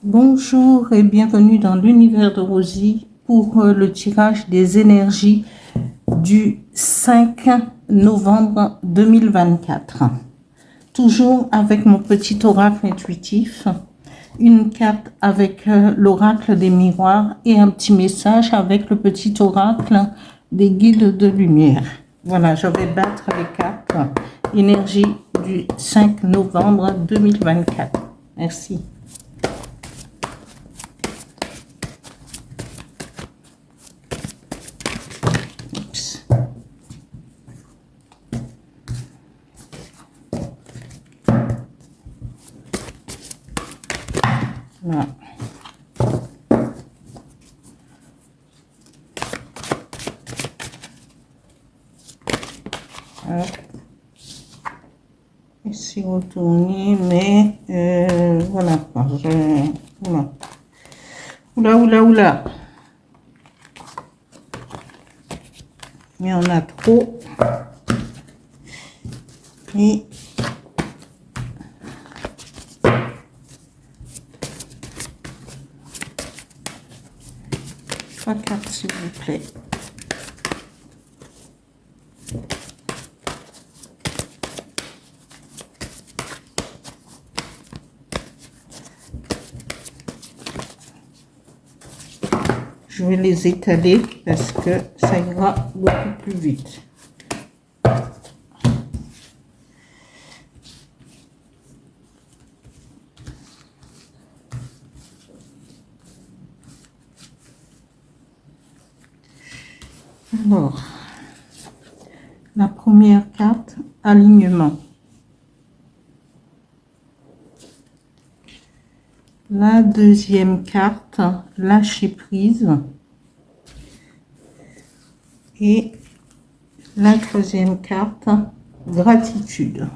Bonjour et bienvenue dans l'univers de Rosie pour le tirage des énergies du 5 novembre 2024. Toujours avec mon petit oracle intuitif, une carte avec l'oracle des miroirs et un petit message avec le petit oracle des guides de lumière. Voilà, je vais battre les cartes. Énergie du 5 novembre 2024. Merci. Voilà. Ici retourner, mais voilà. Oula. Il y en a trop. Et trois cartes, s'il vous plaît. Je vais les étaler parce que ça ira beaucoup plus vite. Alors, la première carte, alignement. La deuxième carte, lâcher prise. Et la troisième carte, gratitude.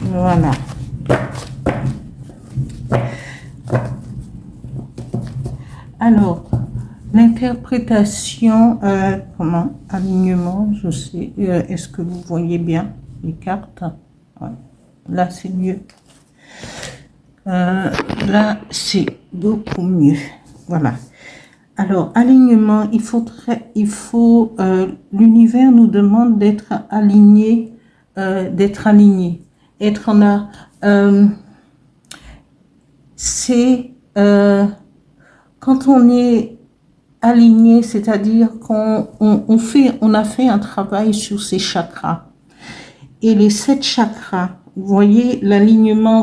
Voilà. Alors, l'interprétation, alignement, je sais, est-ce que vous voyez bien les cartes? Ouais. Là, c'est mieux. Là, c'est beaucoup mieux. Voilà. Alors, alignement, l'univers nous demande d'être aligné, Être quand on est aligné, c'est-à-dire on a fait un travail sur ses chakras. Et les 7 chakras, vous voyez, l'alignement,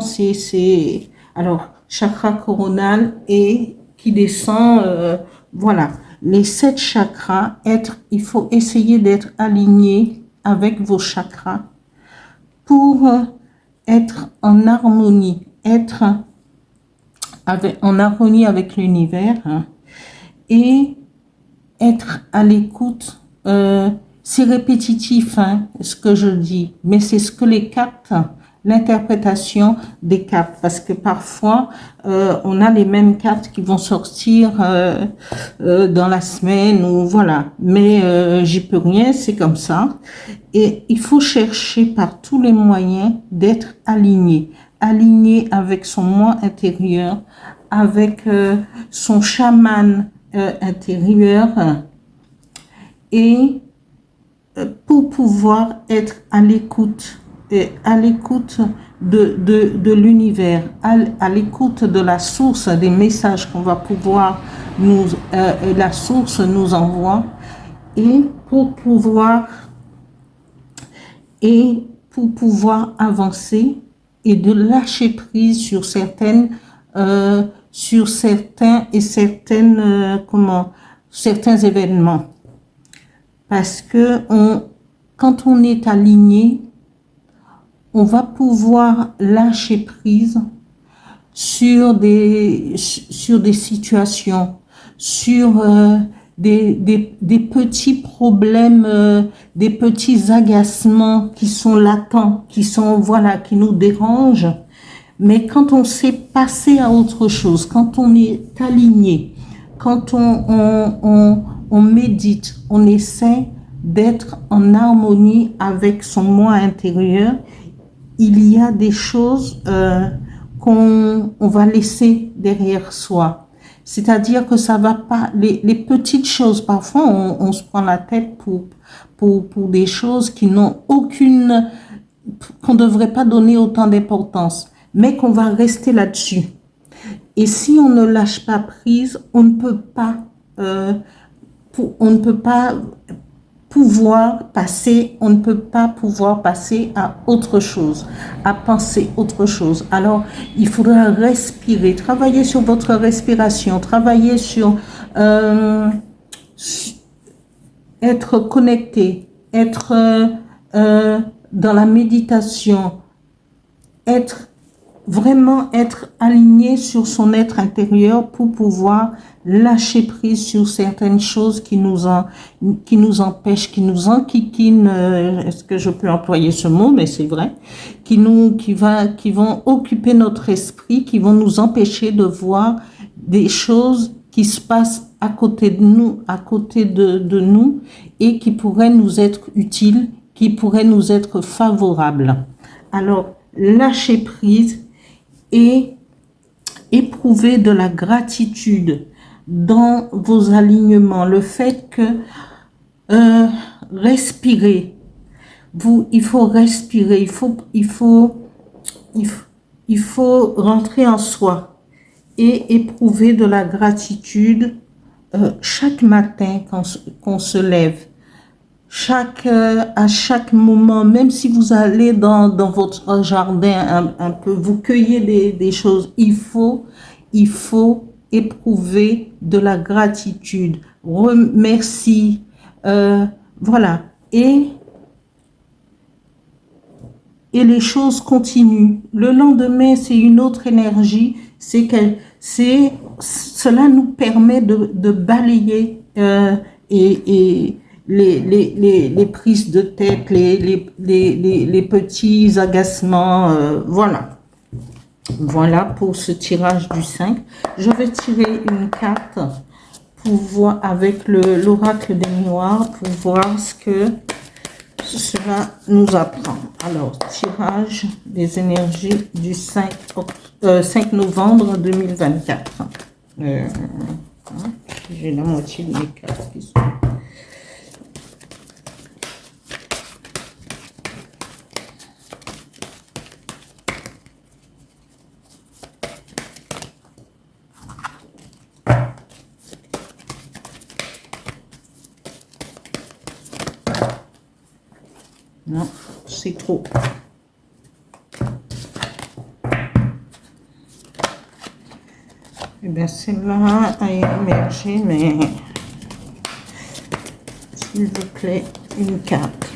alors, chakra coronal et qui descend, voilà. Les 7 chakras, il faut essayer d'être aligné avec vos chakras pour être en harmonie, en harmonie avec l'univers, hein, et être à l'écoute. C'est répétitif, hein, ce que je dis, mais c'est ce que les cartes, l'interprétation des cartes, parce que parfois on a les mêmes cartes qui vont sortir dans la semaine, ou voilà, mais j'y peux rien, c'est comme ça. Et il faut chercher par tous les moyens d'être aligné avec son moi intérieur, avec son chaman intérieur, et pour pouvoir être à l'écoute de l'univers, à l'écoute de la source des messages qu'on va pouvoir la source nous envoie, et pour pouvoir avancer et de lâcher prise sur certains événements. Parce que quand on est aligné, on va pouvoir lâcher prise sur des situations, sur des petits problèmes, des petits agacements qui sont latents, qui nous dérangent. Mais quand on sait passer à autre chose, quand on est aligné, quand on médite, on essaie d'être en harmonie avec son moi intérieur, il y a des choses qu'on va laisser derrière soi. C'est-à-dire que ça va pas, les petites choses, parfois on se prend la tête pour des choses qui n'ont aucune, qu'on ne devrait pas donner autant d'importance, mais qu'on va rester là-dessus. Et si on ne lâche pas prise, on ne peut pas pouvoir passer, on ne peut pas pouvoir passer à autre chose, à penser autre chose. Alors, il faudra respirer, travailler sur votre respiration, travailler sur être connecté, être dans la méditation, vraiment être aligné sur son être intérieur pour pouvoir lâcher prise sur certaines choses qui nous empêchent, qui nous enquiquinent, est-ce que je peux employer ce mot, mais c'est vrai, qui vont occuper notre esprit, qui vont nous empêcher de voir des choses qui se passent à côté de nous et qui pourraient nous être utiles, qui pourraient nous être favorables. Alors, lâcher prise et éprouver de la gratitude dans vos alignements. Le fait que respirer, il faut respirer, il faut rentrer en soi et éprouver de la gratitude chaque matin qu'on se lève. À chaque moment, même si vous allez dans votre jardin un peu, vous cueillez des choses, il faut éprouver de la gratitude, remercie, voilà, et les choses continuent. Le lendemain, c'est une autre énergie, cela nous permet de balayer et les prises de tête, les petits agacements, voilà. Voilà pour ce tirage du 5. Je vais tirer une carte pour voir avec l'oracle des miroirs pour voir ce que cela nous apprend. Alors, tirage des énergies du 5 novembre 2024. J'ai la moitié de mes cartes qui sont... Non, c'est trop. Eh bien, celle-là a émergé, mais s'il vous plaît, une carte.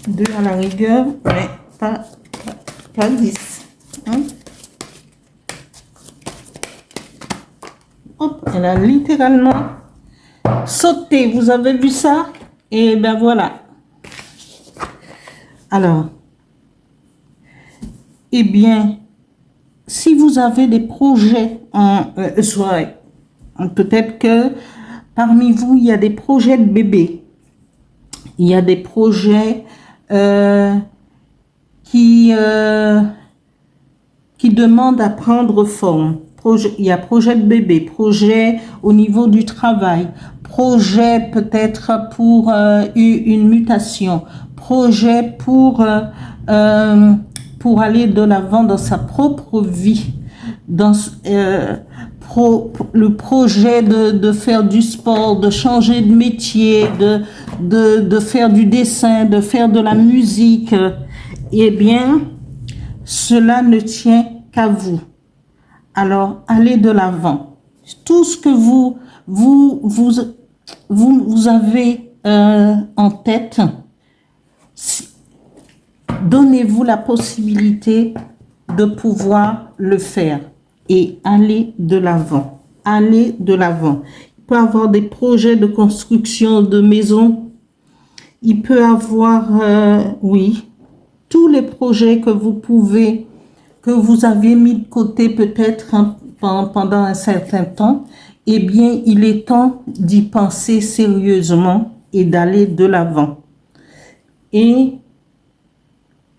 2 à la rigueur, mais pas 10. Hein? Hop, elle a littéralement sauté. Vous avez vu ça? Et ben voilà. Alors, eh bien, si vous avez des projets, peut-être que parmi vous, il y a des projets de bébé. Il y a des projets qui demandent à prendre forme. Il y a projet de bébé, projet au niveau du travail, projet peut-être pour une mutation, projet pour aller de l'avant dans sa propre vie, dans le projet de faire du sport, de changer de métier, de faire du dessin, de faire de la musique. Eh bien, cela ne tient qu'à vous. Alors, allez de l'avant. Tout ce que vous avez en tête, donnez-vous la possibilité de pouvoir le faire et aller de l'avant. Allez de l'avant. Il peut y avoir des projets de construction de maisons. Il peut y avoir, oui, tous les projets que vous aviez mis de côté peut-être pendant un certain temps, eh bien, il est temps d'y penser sérieusement et d'aller de l'avant. et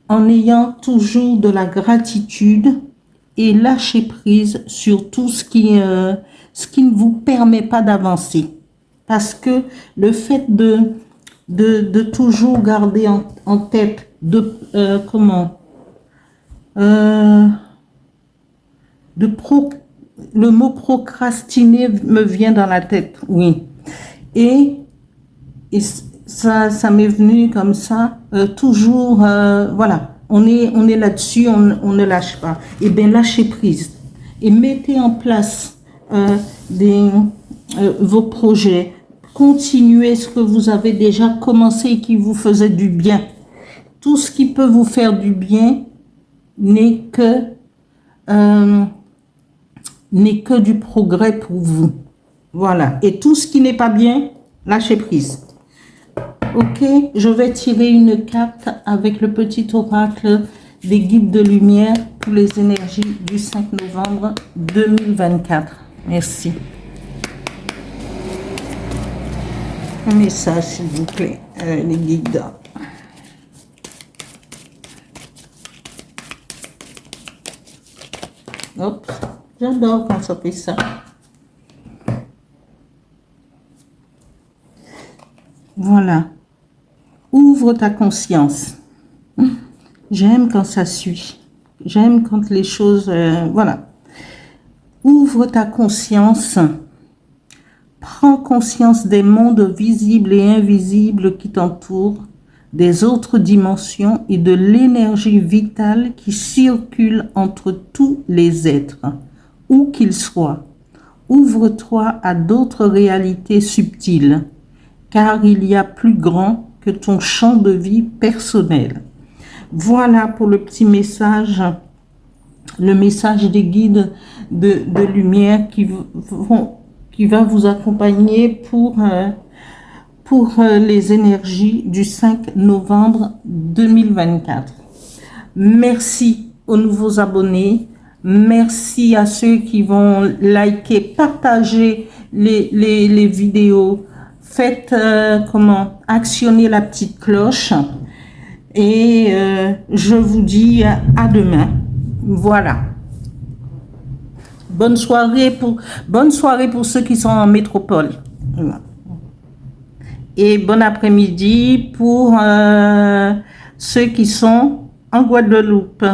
en ayant toujours de la gratitude et lâcher prise sur tout ce qui ne vous permet pas d'avancer. Parce que le fait de toujours garder en tête le mot procrastiner me vient dans la tête, oui. Et ça m'est venu comme ça, toujours, voilà, on est là-dessus, on ne lâche pas. Et bien, lâchez prise et mettez en place vos projets. Continuez ce que vous avez déjà commencé et qui vous faisait du bien. Tout ce qui peut vous faire du bien n'est que du progrès pour vous. Voilà. Et tout ce qui n'est pas bien, lâchez prise. Ok, je vais tirer une carte avec le petit oracle des guides de lumière pour les énergies du 5 novembre 2024. Merci. Un message, s'il vous plaît, les guides. Hop, j'adore quand ça fait ça. Voilà. Ouvre ta conscience. J'aime quand ça suit. J'aime quand les choses... voilà. Ouvre ta conscience. Prends conscience des mondes visibles et invisibles qui t'entourent, des autres dimensions et de l'énergie vitale qui circule entre tous les êtres, où qu'ils soient. Ouvre-toi à d'autres réalités subtiles, car il y a plus grand que ton champ de vie personnel. Voilà pour le petit message, le message des guides de lumière qui va vous accompagner pour les énergies du 5 novembre 2024. Merci aux nouveaux abonnés. Merci à ceux qui vont liker, partager les vidéos. Faites actionner la petite cloche. Et je vous dis à demain. Voilà. Bonne soirée pour ceux qui sont en métropole. Et bon après-midi pour ceux qui sont en Guadeloupe.